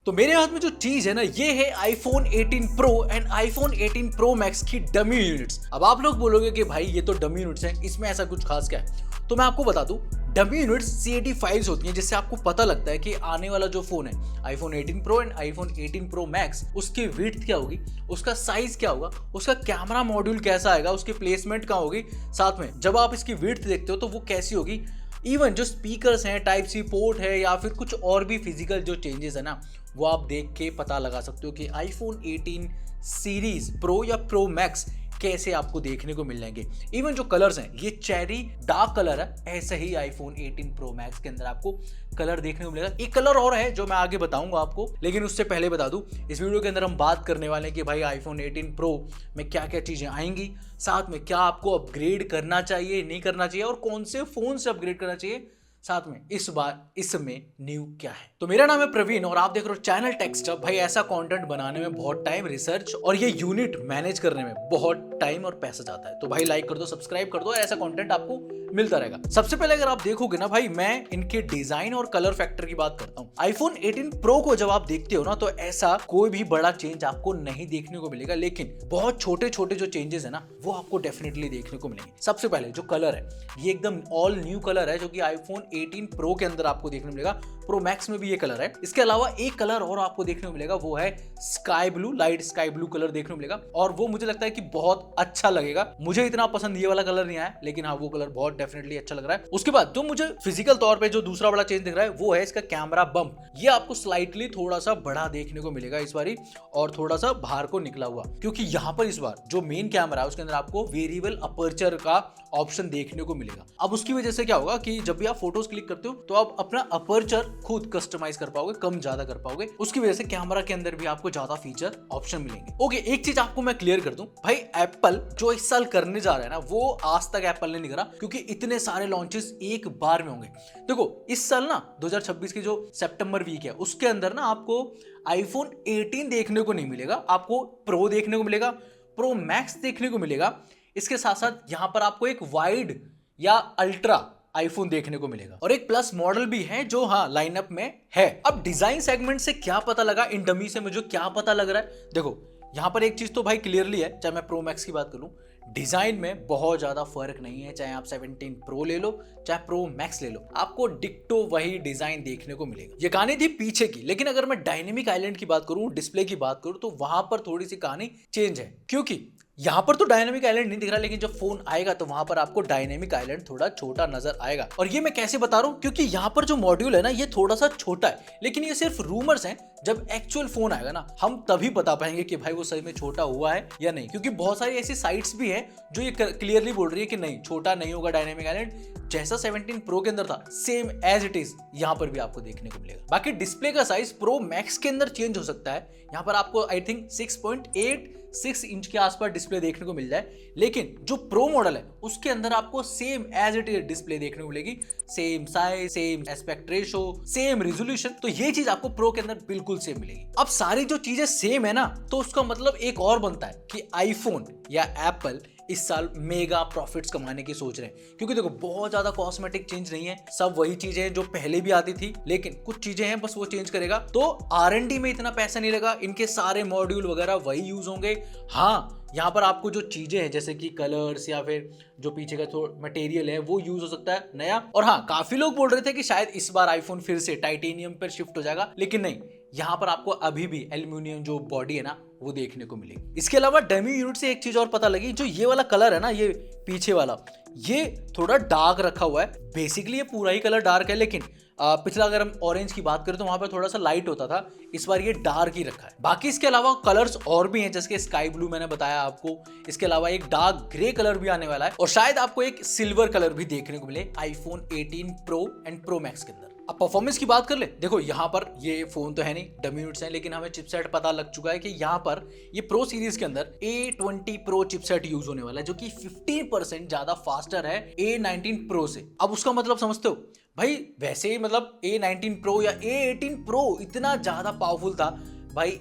तो मेरे हाथ में जो चीज है ना, ये है iPhone 18 pro and iPhone 18 pro max की डमी यूनिट्स। अब आप लोग बोलोगे कि भाई ये तो डमी यूनिट्स हैं, इसमें ऐसा कुछ खास क्या है? तो मैं आपको बता दूं, डमी यूनिट्स CAT फाइल्स होती हैं, जिससे आपको पता लगता है कि आने वाला जो फोन है iPhone 18 pro and iPhone 18 pro max, उसकी विड्थ क्या होगी, उसका साइज क्या होगा, उसका कैमरा मॉड्यूल कैसा आएगा, उसकी प्लेसमेंट कहाँ होगी, साथ में जब आप इसकी विड्थ देखते हो तो वो कैसी होगी। इवन जो स्पीकर्स हैं, टाइप सी पोर्ट है या फिर कुछ और भी फिजिकल जो चेंजेस है ना, वो आप देख के पता लगा सकते हो कि आईफोन 18 सीरीज प्रो या प्रो मैक्स कैसे आपको देखने को मिल जाएंगे। इवन जो कलर्स हैं, ये चेरी डार्क कलर है, ऐसे ही आईफोन 18 प्रो मैक्स के अंदर आपको कलर देखने को मिलेगा। एक कलर और है जो मैं आगे बताऊंगा आपको, लेकिन उससे पहले बता दूं, इस वीडियो के अंदर हम बात करने वाले हैं कि भाई आईफोन 18 प्रो में क्या क्या चीजें आएंगी, साथ में क्या आपको अपग्रेड करना चाहिए, नहीं करना चाहिए, और कौन से फोन से अपग्रेड करना चाहिए, साथ में इस बार इसमें न्यू क्या है। तो मेरा नाम है प्रवीण और आप देख रहे हो चैनल टेक्स्टअप। भाई ऐसा कंटेंट बनाने में बहुत टाइम, रिसर्च और ये यूनिट मैनेज करने में बहुत टाइम और पैसा जाता है। तो भाई लाइक कर दो, सब्सक्राइब कर दो, ऐसा कंटेंट आपको मिलता रहेगा। सबसे पहले अगर आप देखोगे ना भाई, मैं इनके डिजाइन और कलर फैक्टर की बात करता हूँ। आईफोन 18 प्रो को जब आप देखते हो ना, तो ऐसा कोई भी बड़ा चेंज आपको नहीं देखने को मिलेगा, लेकिन बहुत छोटे छोटे जो चेंजेस है ना, वो आपको डेफिनेटली देखने को मिलेंगे। सबसे पहले जो कलर है, ये एकदम ऑल न्यू कलर है, जो कि आईफोन 18 प्रो के अंदर आपको देखने को मिलेगा। प्रो मैक्स में भी ये कलर है। इसके अलावा एक कलर और आपको देखने को मिलेगा, वो है sky blue, light sky blue colour देखने को मिलेगा, और वो मुझे लगता है कि बहुत अच्छा लगेगा। मुझे इतना पसंद ये वाला कलर नहीं आया, लेकिन हाँ वो कलर बहुत डेफिनेटली अच्छा लग रहा है। उसके बाद जो मुझे फिजिकल तौर पे जो दूसरा बड़ा चेंज दिख रहा है, वो है इसका कैमरा बम्प। ये आपको स्लाइटली थोड़ा सा बड़ा देखने को मिलेगा इस बारी, और थोड़ा सा बाहर को निकला हुआ, क्योंकि यहाँ पर इस बार जो मेन कैमरा है उसके अंदर आपको वेरिएबल अपर्चर का ऑप्शन देखने को मिलेगा। अब उसकी वजह से क्या होगा कि जब भी आप फोटोज क्लिक करते हो तो आप अपना अपर्चर खुद कस्टमाइज कर पाओगे, कम ज्यादा कर पाओगे। उसकी वजह से कैमरा के अंदर भी आपको ज्यादा फीचर ऑप्शन मिलेंगे। ओके, एक चीज आपको मैं क्लियर कर दूं, भाई एप्पल जो इस साल करने जा रहा है ना, वो आज तक एप्पल ने नहीं करा, क्योंकि इतने सारे लॉन्चेस एक बार में होंगे। देखो इस साल ना 2026 की जो सितंबर वीक है, उसके अंदर ना आपको आईफोन 18 देखने को नहीं मिलेगा, आपको प्रो देखने को मिलेगा, प्रो मैक्स देखने को मिलेगा। इसके साथ साथ यहां पर आपको एक वाइड या अल्ट्रा आईफोन देखने को मिलेगा, और एक प्लस मॉडल भी है जो हाँ लाइनअप में है। अब डिजाइन सेगमेंट से क्या पता लगा, इन डमी से मुझे क्या पता लग रहा है, देखो यहां पर एक चीज तो भाई क्लियरली है, चाहे मैं प्रो मैक्स की बात करूं, डिजाइन में बहुत ज्यादा फर्क नहीं है। चाहे आप 17 प्रो ले लो, चाहे प्रो मैक्स ले लो, आपको डिक्टो वही डिजाइन देखने को मिलेगा। ये कहानी थी पीछे की, लेकिन अगर मैं डायनेमिक आइलैंड की बात करूं, डिस्प्ले की बात करूं, तो वहां पर थोड़ी सी कहानी चेंज है, क्योंकि यहां पर तो डायनेमिक आइलैंड नहीं दिख रहा, लेकिन जब फोन आएगा तो वहां पर आपको डायनेमिक आइलैंड थोड़ा छोटा नजर आएगा। और ये मैं कैसे बता रहा हूं, क्योंकि यहां पर जो मॉड्यूल है ना, ये थोड़ा सा छोटा है, लेकिन ये सिर्फ रूमर्स हैं। जब एक्चुअल फोन आएगा ना, हम तभी बता पाएंगे कि भाई वो सही में छोटा हुआ है या नहीं, क्योंकि बहुत सारी ऐसी साइट्स भी हैं जो ये क्लियरली बोल रही है कि नहीं, छोटा नहीं होगा डायनेमिक आइलैंड, जैसा 17 प्रो के अंदर था सेम एज इट इज यहां पर भी आपको देखने को मिलेगा। बाकी डिस्प्ले का साइज प्रो मैक्स के अंदर चेंज हो सकता है, यहां पर आपको आई थिंक 6.86 इंच के आसपास डिस्प्ले देखने को मिल जाए, लेकिन जो प्रो मॉडल है उसके अंदर आपको same as it is display देखने को मिलेगी, same size, same aspect ratio, same resolution. तो ये चीज आपको प्रो के अंदर बिल्कुल सेम मिलेगी। अब सारी जो चीजें सेम है ना, तो उसका मतलब एक और बनता है कि आईफोन या एप्पल इस साल मेगा प्रॉफिट्स कमाने की सोच रहे हैं, क्योंकि देखो बहुत ज्यादा कॉस्मेटिक चेंज नहीं है, सब वही चीजें हैं जो पहले भी आती थी, लेकिन कुछ चीजें हैं बस वो चेंज करेगा। तो R&D में इतना पैसा नहीं लगा, इनके सारे मॉड्यूल वगैरह वही यूज होंगे। हाँ, यहाँ पर आपको जो चीजें हैं जैसे कि कलर्स या फिर जो पीछे का थोड़ा मटेरियल है वो यूज हो सकता है नया। और हाँ, काफी लोग बोल रहे थे कि शायद इस बार आईफोन फिर से टाइटेनियम पर शिफ्ट हो जाएगा, लेकिन नहीं, यहाँ पर आपको अभी भी एल्यूमिनियम जो बॉडी है ना, वो देखने को मिलेगी। इसके अलावा डमी यूनिट से एक चीज और पता लगी, जो ये वाला कलर है ना, ये पीछे वाला, ये थोड़ा डार्क रखा हुआ है। बेसिकली ये पूरा ही कलर डार्क है, लेकिन पिछला अगर हम ऑरेंज की बात करें तो वहां पर थोड़ा सा लाइट होता था, इस बार ये डार्क ही रखा है। बाकी इसके अलावा कलर्स और भी हैं, जैसे स्काई ब्लू मैंने बताया आपको, इसके अलावा एक डार्क ग्रे कलर भी आने वाला है, और शायद आपको एक सिल्वर कलर भी देखने को मिले iPhone 18 pro and pro max के अंदर। अब परफॉर्मेंस की बात कर ले, देखो यहाँ पर ये फोन तो है नहीं, डमी यूनिट्स हैं, लेकिन हमें चिपसेट पता लग चुका है कि यहाँ पर ये प्रो सीरीज के अंदर A20 प्रो चिपसेट यूज होने वाला है, जो कि 15% ज्यादा फास्टर है A19 प्रो से। अब उसका मतलब समझते हो भाई, वैसे ही मतलब A19 प्रो या A18 प्रो इतना ज्यादा पावरफुल था भाई,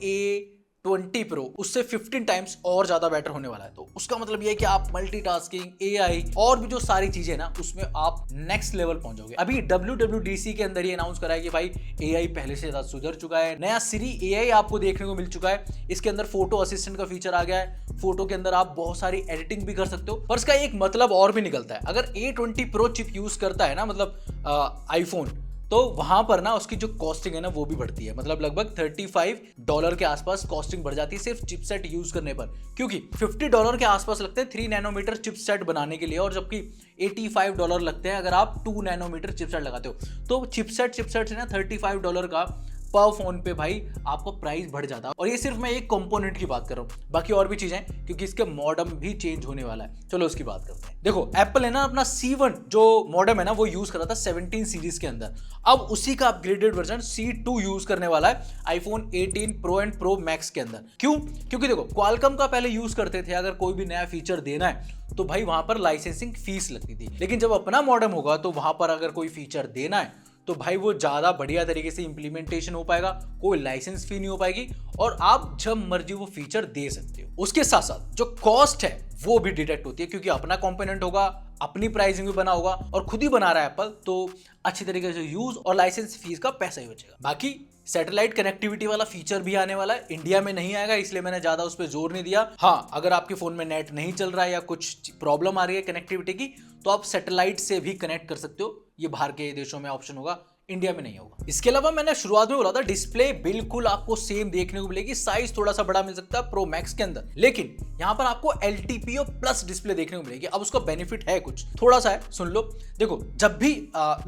20 Pro उससे 15 टाइम्स और ज्यादा बेटर होने वाला है। तो उसका मतलब ये है कि आप मल्टीटास्किंग, AI और भी जो सारी चीजें ना उसमें आप नेक्स्ट लेवल पहुंचोगे। अभी WWDC के अंदर ये अनाउंस करा है कि भाई AI पहले से ज्यादा सुधर चुका है, नया Siri AI आपको देखने को मिल चुका है, इसके अंदर फोटो असिस्टेंट का फीचर आ गया है, फोटो के अंदर आप बहुत सारी एडिटिंग भी कर सकते हो। पर इसका एक मतलब और भी निकलता है, अगर A20 Pro चिप यूज करता है ना मतलब आईफोन, तो वहां पर ना उसकी जो कॉस्टिंग है ना वो भी बढ़ती है, मतलब लगभग $35 के आसपास कॉस्टिंग बढ़ जाती है सिर्फ चिपसेट यूज करने पर, क्योंकि $50 के आसपास लगते हैं 3 नैनोमीटर चिपसेट बनाने के लिए, और जबकि $85 लगते हैं अगर आप 2 नैनोमीटर चिपसेट लगाते हो। तो चिपसेट से ना $35 का पर फोन पे भाई आपको प्राइस बढ़ जाता है। और ये सिर्फ मैं एक कंपोनेंट की बात कर रहा हूँ, बाकी और भी चीजें, क्योंकि इसके मॉडम भी चेंज होने वाला है। चलो उसकी बात करते हैं। देखो एप्पल है ना अपना C1 जो मॉडम है ना वो यूज कर रहा था 17 सीरीज के अंदर, अब उसी का अपग्रेडेड वर्जन C2 यूज करने वाला है iPhone 18 Pro and Pro Max के अंदर। क्यों? क्योंकि देखो क्वालकॉम का पहले यूज करते थे, अगर कोई भी नया फीचर देना है तो भाई वहां पर लाइसेंसिंग फीस लगती थी, लेकिन जब अपना मॉडम होगा तो वहां पर अगर कोई फीचर देना है तो भाई वो ज्यादा बढ़िया तरीके से इंप्लीमेंटेशन हो पाएगा, कोई लाइसेंस फी नहीं हो पाएगी, और आप जब मर्जी वो फीचर दे सकते हो। उसके साथ साथ जो कॉस्ट है वो भी डिटेक्ट होती है, क्योंकि अपना कंपोनेंट होगा, अपनी प्राइसिंग भी बना होगा, और खुद ही बना रहा है एप्पल, तो अच्छी तरीके से यूज और लाइसेंस फीस का पैसा ही बचेगा। बाकी सैटेलाइट कनेक्टिविटी वाला फीचर भी आने वाला है, इंडिया में नहीं आएगा, इसलिए मैंने ज्यादा उस पर जोर नहीं दिया। हाँ, अगर आपके फोन में नेट नहीं चल रहा है या कुछ प्रॉब्लम आ रही है कनेक्टिविटी की, तो आप सैटेलाइट से भी कनेक्ट कर सकते हो, ये बाहर के देशों में ऑप्शन होगा, इंडिया में नहीं होगा। इसके अलावा मैंने शुरुआत में बोला था डिस्प्ले बिल्कुल आपको सेम देखने को मिलेगी, साइज थोड़ा सा बड़ा मिल सकता है प्रो मैक्स के अंदर, लेकिन यहां पर आपको LTPO प्लस डिस्प्ले देखने को मिलेगी। अब उसका बेनिफिट है कुछ थोड़ा सा है, सुन लो। देखो जब भी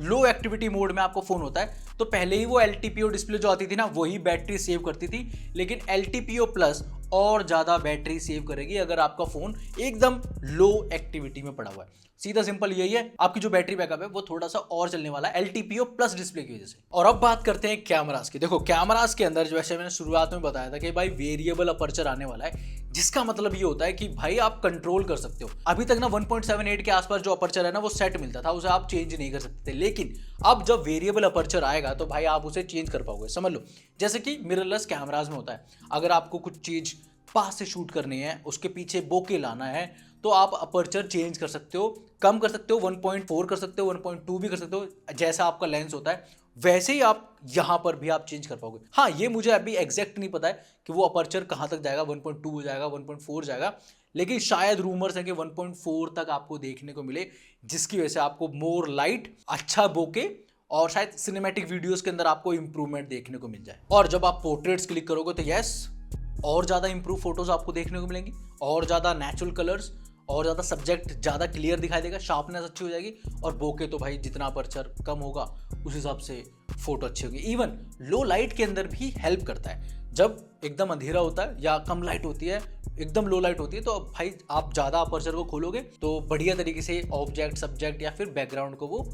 लो एक्टिविटी मोड में आपको फोन होता है तो पहले ही वो LTPO डिस्प्ले जो आती थी ना वही बैटरी सेव करती थी, लेकिन LTPO प्लस और ज्यादा बैटरी सेव करेगी अगर आपका फोन एकदम लो एक्टिविटी में पड़ा हुआ है। सीधा सिंपल यही है, आपकी जो बैटरी बैकअप है वो थोड़ा सा और चलने वाला है LTPO प्लस डिस्प्ले की वजह से। और अब बात करते हैं कैमरास की। देखो कैमरास के अंदर जैसे मैंने शुरुआत में बताया था कि भाई वेरिएबल अपर्चर आने वाला है, जिसका मतलब ये होता है कि भाई आप कंट्रोल कर सकते हो। अभी तक ना 1.78 के आसपास जो अपर्चर है ना वो सेट मिलता था, उसे आप चेंज नहीं कर सकते थे, लेकिन अब जब वेरिएबल अपर्चर आएगा तो भाई आप उसे चेंज कर पाओगे। समझ लो जैसे कि मिररलेस कैमराज में होता है, अगर आपको कुछ चीज पास से शूट करनी है, उसके पीछे बोके लाना है, तो आप अपर्चर चेंज कर सकते हो, कम कर सकते हो, 1.4 कर सकते हो, 1.2 भी कर सकते हो, जैसा आपका लेंस होता है वैसे ही आप यहां पर भी आप चेंज कर पाओगे। हाँ, ये मुझे अभी एग्जैक्ट नहीं पता है कि वो अपर्चर कहां तक जाएगा, 1.2 हो जाएगा, 1.4 जाएगा, लेकिन शायद रूमर्स है कि 1.4 तक आपको देखने को मिले, जिसकी वजह से आपको मोर लाइट, अच्छा बोके और शायद सिनेमैटिक वीडियोस के अंदर आपको इंप्रूवमेंट देखने को मिल जाए। और जब आप पोर्ट्रेट्स क्लिक करोगे तो यस, और ज़्यादा इंप्रूव फोटोज आपको देखने को मिलेंगी, और ज़्यादा नेचुरल कलर्स, और ज़्यादा सब्जेक्ट ज़्यादा क्लियर दिखाई देगा, शार्पनेस अच्छी हो जाएगी, और बोके तो भाई जितना अपर्चर कम होगा उस हिसाब से फोटो अच्छी होगी। इवन लो लाइट के अंदर भी हेल्प करता है, जब एकदम अंधेरा होता है या कम लाइट होती है, एकदम लो लाइट होती है, तो भाई आप ज़्यादा अपर्चर को खोलोगे तो बढ़िया तरीके से ऑब्जेक्ट, सब्जेक्ट या फिर बैकग्राउंड को वो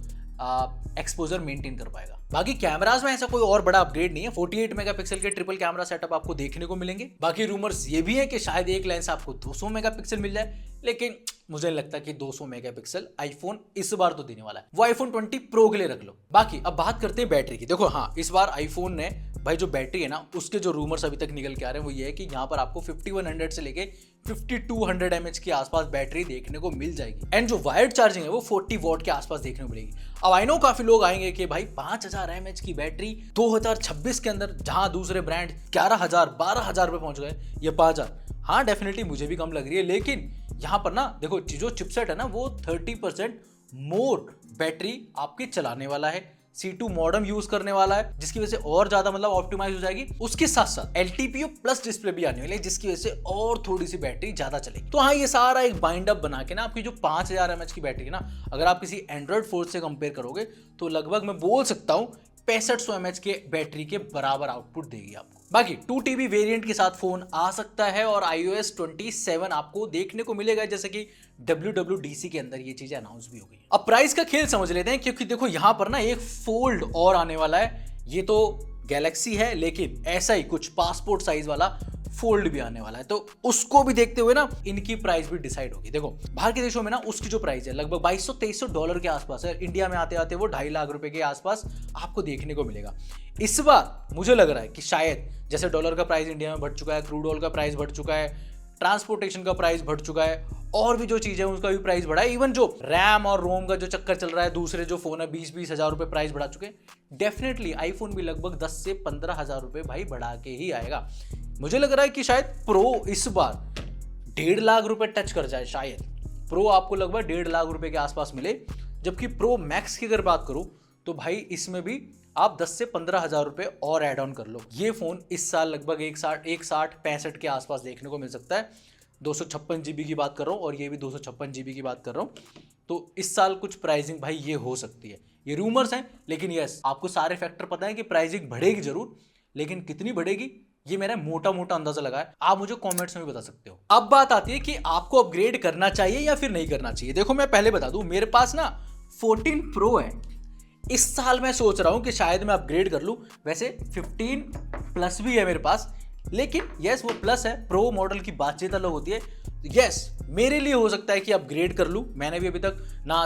एक्सपोजर मेंटेन कर पाएगा। बाकी कैमरास में ऐसा कोई और बड़ा अपग्रेड नहीं है, 48 मेगापिक्सल के ट्रिपल कैमरा सेटअप आपको देखने को मिलेंगे। बाकी रूमर्स ये भी है कि शायद एक लेंस आपको 200 मेगापिक्सल मिल जाए, लेकिन मुझे नहीं लगता कि 200 मेगापिक्सल आईफोन इस बार तो देने वाला है, वो आईफोन 20 प्रो के लिए रख लो। बाकी अब बात करते हैं बैटरी की। देखो हाँ, इस बार आईफोन ने भाई जो बैटरी है ना उसके जो रूमर्स अभी तक निकल के आ रहे हैं वो ये है कि यहाँ पर आपको 5100 से लेके 5200 mAh के आसपास बैटरी देखने को मिल जाएगी, एंड जो वायर्ड चार्जिंग है वो 40 वॉट के आसपास देखने को मिलेगी। अब आई नो काफी लोग आएंगे कि भाई 5000 mAh की बैटरी 2026 के अंदर, जहां दूसरे ब्रांड 11000 12000 पे पहुंच गए, ये 5000, हाँ डेफिनेटली मुझे भी कम लग रही है, लेकिन यहाँ पर ना देखो जो चिपसेट है ना वो 30% मोर बैटरी आपकी चलाने वाला है, C2 मॉडम यूज करने वाला है, जिसकी वजह से और ज्यादा मतलब ऑप्टिमाइज हो जाएगी। उसके साथ साथ LTPO प्लस डिस्प्ले भी आने वाली है, जिसकी वजह से और थोड़ी सी बैटरी ज्यादा चलेगी। तो हाँ, ये सारा एक बाइंड अप बना के ना आपकी जो 5000 mAh की बैटरी है ना, अगर आप किसी एंड्रॉइड फोन से कंपेयर करोगे तो लगभग मैं बोल सकता हूँ 6500 mAh के बैटरी के बराबर आउटपुट देगी आपको। बाकी 2TB वेरिएंट के साथ फोन आ सकता है और iOS 27 आपको देखने को मिलेगा, जैसे कि WWDC के अंदर ये चीजें अनाउंस भी हो गई। अब प्राइस का खेल समझ लेते हैं, क्योंकि देखो यहाँ पर ना एक फोल्ड और आने वाला है। ये तो गैलेक्सी है, लेकिन ऐसा ही कुछ पासपोर्ट साइज वाला फोल्ड भी आने वाला है, तो उसको भी देखते हुए ना इनकी प्राइस भी डिसाइड होगी। देखो बाहर के देशों में ना उसकी जो प्राइस है लगभग $2200-2300 के आसपास है, इंडिया में आते आते वो 2.5 लाख रुपए के आसपास आपको देखने को मिलेगा। इस बार मुझे लग रहा है कि शायद जैसे डॉलर का प्राइस इंडिया में बढ़ चुका है, क्रूड ऑयल का प्राइस बढ़ चुका है, ट्रांसपोर्टेशन का प्राइस बढ़ चुका है, और भी जो चीजें हैं उसका भी प्राइस बढ़ा है। इवन जो रैम और रोम का जो चक्कर चल रहा है, दूसरे जो फोन है 20-20 हजार रुपए प्राइस बढ़ा चुके हैं। डेफिनेटली आईफोन भी लगभग 10 से 15 हजार रुपए भाई बढ़ा के ही आएगा। मुझे लग रहा है कि शायद प्रो इस बार 1.5 लाख रुपए टच कर जाए। शायद प्रो आपको लगभग 1.5 लाख रुपए के आसपास मिले, जबकि प्रो मैक्स की अगर बात करूं तो भाई इसमें भी आप 10 से 15 हजार रुपए और ऐड ऑन कर लो। ये फोन इस साल लगभग 160-160-65 के आसपास देखने को मिल सकता है। 256 GB की बात कर रहा हूँ और ये भी 256 GB की बात कर रहा हूँ। तो इस साल कुछ प्राइसिंग भाई ये हो सकती है। ये रूमर्स हैं, लेकिन यस आपको सारे फैक्टर पता है कि प्राइसिंग बढ़ेगी जरूर, लेकिन कितनी बढ़ेगी ये मेरा मोटा मोटा अंदाजा लगा है। आप मुझे कमेंट्स में भी बता सकते हो। अब बात आती है कि आपको अपग्रेड करना चाहिए या फिर नहीं करना चाहिए। देखो मैं पहले बता दूं, मेरे पास ना 14 प्रो है। इस साल मैं सोच रहा हूं कि शायद मैं अपग्रेड कर लूं। वैसे 15 प्लस भी है मेरे पास, लेकिन यस वो प्लस है, प्रो मॉडल की बातचीत अलग होती है। यस मेरे लिए हो सकता है कि अपग्रेड कर लूं। मैंने भी अभी तक ना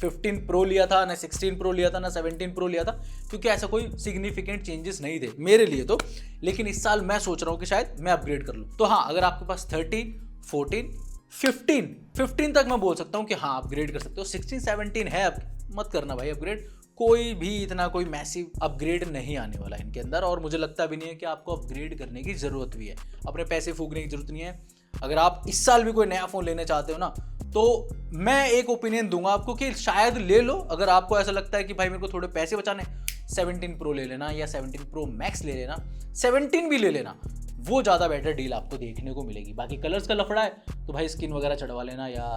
15 प्रो लिया था, ना 16 प्रो लिया था, ना 17 प्रो लिया था, क्योंकि ऐसा कोई सिग्निफिकेंट चेंजेस नहीं थे मेरे लिए तो। लेकिन इस साल मैं सोच रहा हूं कि शायद मैं अपग्रेड कर लूं। तो हाँ, अगर आपके पास 13, 14, 15 तक मैं बोल सकता हूं कि हाँ अपग्रेड कर सकते हो। 16, 17 है, अब मत करना भाई अपग्रेड। कोई भी इतना कोई मैसिव अपग्रेड नहीं आने वाला है इनके अंदर, और मुझे लगता भी नहीं है कि आपको अपग्रेड करने की जरूरत भी है। अपने पैसे फूकने की जरूरत नहीं है। अगर आप इस साल भी कोई नया फोन लेने चाहते हो ना, तो मैं एक ओपिनियन दूंगा आपको कि शायद ले लो। अगर आपको ऐसा लगता है कि भाई मेरे को थोड़े पैसे बचाने, 17 प्रो ले लेना या 17 प्रो मैक्स ले लेना, 17 भी ले लेना, वो ज़्यादा बेटर डील आपको देखने को मिलेगी। बाकी कलर्स का लफड़ा है तो भाई स्किन वगैरह चढ़वा लेना। या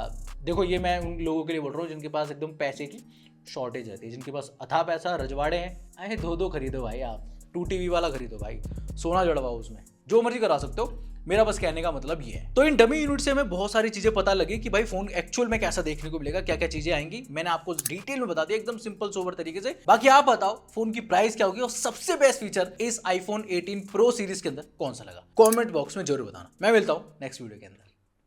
देखो ये मैं उन लोगों के लिए बोल रहा हूँ जिनके पास एकदम पैसे की शॉर्टेज रहती है, जिनके पास अथा पैसा रजवाड़े हैं, अरे दो खरीदो भाई, आप 2 TV वाला खरीदो भाई, सोना जड़वाओ उसमें, जो मर्जी करा सकते हो। मेरा बस कहने का मतलब ये है। तो इन डमी यूनिट से हमें बहुत सारी चीजें पता लगी कि भाई फोन एक्चुअल में कैसा देखने को मिलेगा, क्या क्या चीजें आएंगी। मैंने आपको डिटेल में बता दिया एकदम सिंपल सोबर तरीके से। बाकी आप बताओ फोन की प्राइस क्या होगी और सबसे बेस्ट फीचर इस iPhone 18 Pro सीरीज के अंदर कौन सा लगा, कमेंट बॉक्स में जरूर बताना। मैं मिलता हूं नेक्स्ट वीडियो के अंदर।